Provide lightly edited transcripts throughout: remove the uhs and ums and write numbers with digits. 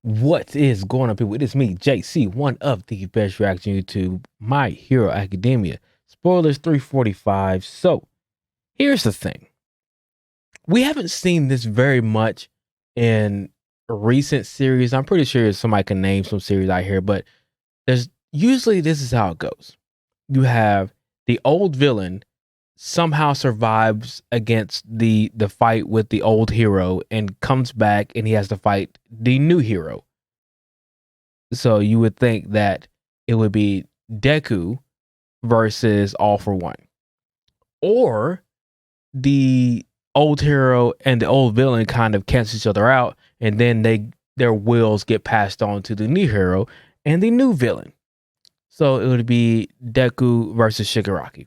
What is going on, people? It is me, JC, one of the best reaction YouTube, My Hero Academia. Spoilers 345. So, here's the thing. We haven't seen this very much in recent series. I'm pretty sure somebody can name some series out here, but there's usually this is how it goes. You have the old villain somehow survives against the fight with the old hero and comes back and he has to fight the new hero. So you would think that it would be Deku versus All for One, or the old hero and the old villain kind of cancel each other out, and then their wills get passed on to the new hero and the new villain. So it would be Deku versus Shigaraki,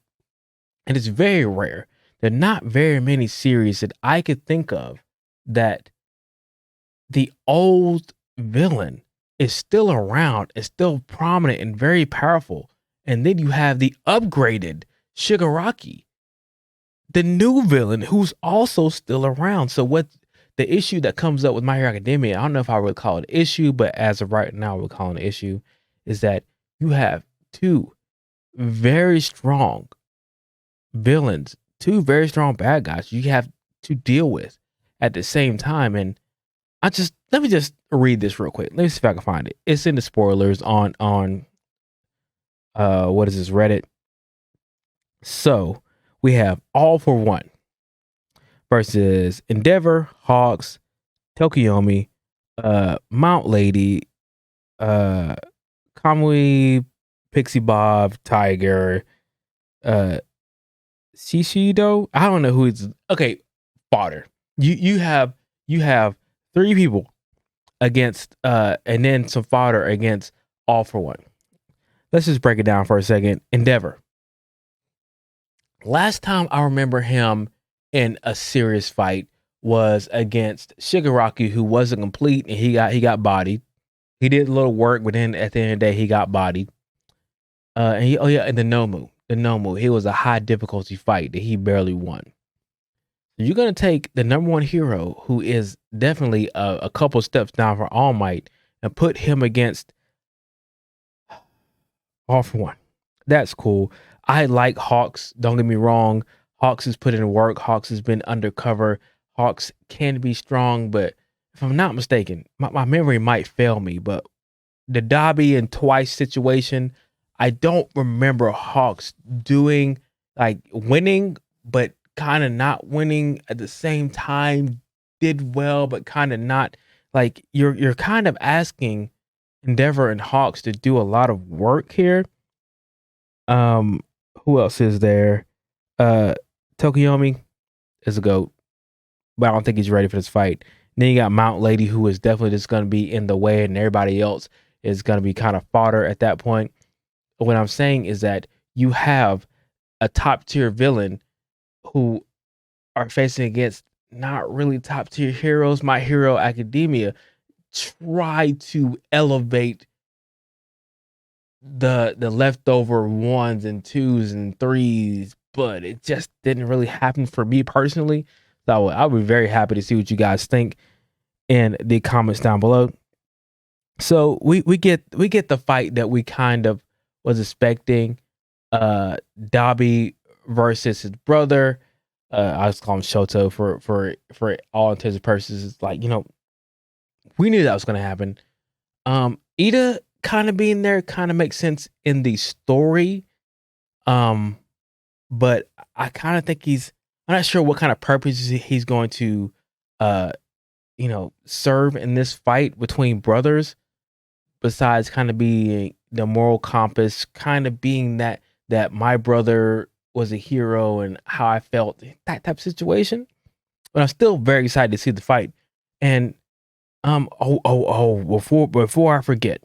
and it's very rare. There are not very many series that I could think of that the old villain is still around, is still prominent and very powerful. And then you have the upgraded Shigaraki, the new villain who's also still around. So what the issue that comes up with My Hero Academia, I don't know if I would call it an issue, but as of right now, we're calling it an issue, is that you have two very strong villains, two very strong bad guys you have to deal with at the same time. And let me just read this real quick. Let me see if I can find it. It's in the spoilers on what is this, Reddit. So we have All for One versus Endeavor, Hawks, Tokyomi, Mount Lady, Kamui, Pixie Bob, Tiger, Shishido. I don't know who it's. Okay, fodder. You have three people against and then some fodder against All for One. Let's just break it down for a second. Endeavor. Last time I remember him in a serious fight was against Shigaraki, who wasn't complete, and he got bodied. He did a little work, but then at the end of the day, he got bodied. And the Nomu, he was a high difficulty fight that he barely won. You're gonna take the number one hero, who is definitely a couple steps down for All Might, and put him against All for One. That's cool. I like Hawks. Don't get me wrong. Hawks has put in work. Hawks has been undercover. Hawks can be strong, but if I'm not mistaken, my memory might fail me, but the Dobby and Twice situation, I don't remember Hawks doing, like, winning, but kind of not winning at the same time. Did well, but kind of not. Like, you're kind of asking Endeavor and Hawks to do a lot of work here. Who else is there? Tokyomi is a GOAT, but I don't think he's ready for this fight. Then you got Mount Lady, who is definitely just going to be in the way, and everybody else is going to be kind of fodder at that point. What I'm saying is that you have a top tier villain who are facing against not really top tier heroes. My Hero Academia try to elevate the leftover ones and twos and threes, but it just didn't really happen for me personally. So I'll be very happy to see what you guys think in the comments down below. So we get the fight that we kind of was expecting. Dobby versus his brother. I just call him Shoto for all intents and purposes. It's like, we knew that was gonna happen. Ida kind of being there kind of makes sense in the story. But I kind of think I'm not sure what kind of purpose he's going to serve in this fight between brothers, besides kind of being the moral compass, kind of being that my brother was a hero and how I felt, that type of situation. But I'm still very excited to see the fight. And before I forget,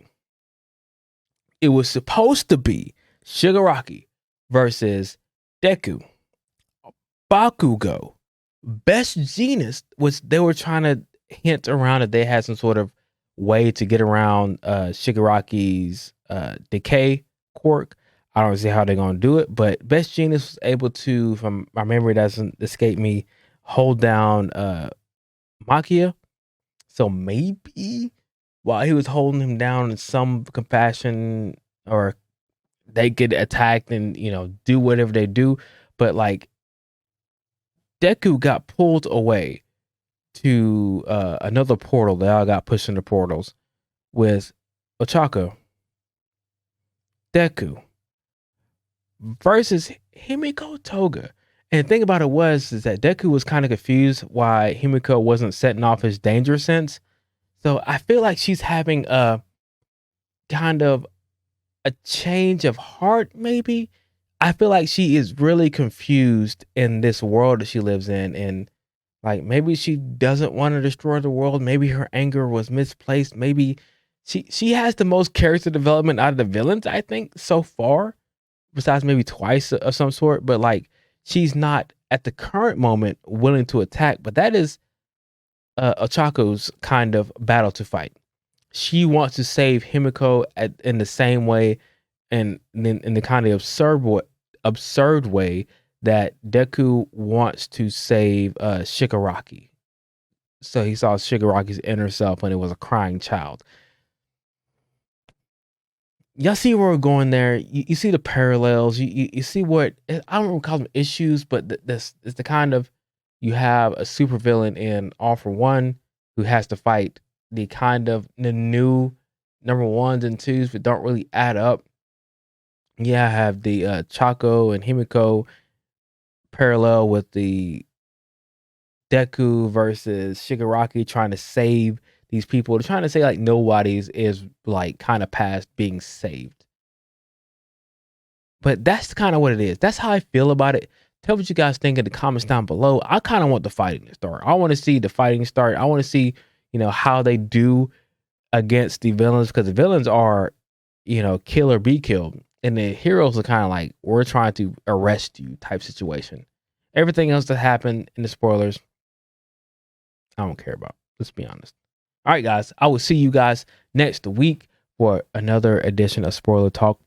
it was supposed to be Shigaraki versus Deku. Bakugo, Best Jeanist, was they were trying to hint around that they had some sort of way to get around Shigaraki's decay quirk. I don't see how they're gonna do it, but Best Jeanist was able to, from my memory doesn't escape me, hold down Makia. So maybe while he was holding him down in some compassion, or they get attacked and, do whatever they do. But like Deku got pulled away to another portal. They all got pushed into portals with Ochako, Deku versus Himiko Toga. And the thing about it is that Deku was kind of confused why Himiko wasn't setting off his danger sense. So I feel like she's having a kind of a change of heart, maybe. I feel like she is really confused in this world that she lives in. And like maybe she doesn't want to destroy the world. Maybe her anger was misplaced. Maybe she has the most character development out of the villains, I think, so far, besides maybe twice of some sort. But like she's not at the current moment willing to attack. But that is Ochako's kind of battle to fight. She wants to save Himiko in the same way, and then in the kind of absurd way that Deku wants to save Shigaraki. So he saw Shigaraki's inner self when it was a crying child. Y'all see where we're going there. You see the parallels. You see what, I don't want to call them issues, but this is the kind of, you have a supervillain in All for One who has to fight the kind of the new number ones and twos that don't really add up. Yeah, I have the Chaco and Himiko parallel with the Deku versus Shigaraki trying to save these people. They're trying to say like nobody's is like kind of past being saved. But that's kind of what it is. That's how I feel about it. Tell what you guys think in the comments down below. I kind of want the fighting to start. I want to see the fighting start. I want to see, how they do against the villains, because the villains are, kill or be killed. And the heroes are kind of like, we're trying to arrest you type situation. Everything else that happened in the spoilers, I don't care about. Let's be honest. All right, guys. I will see you guys next week for another edition of Spoiler Talk.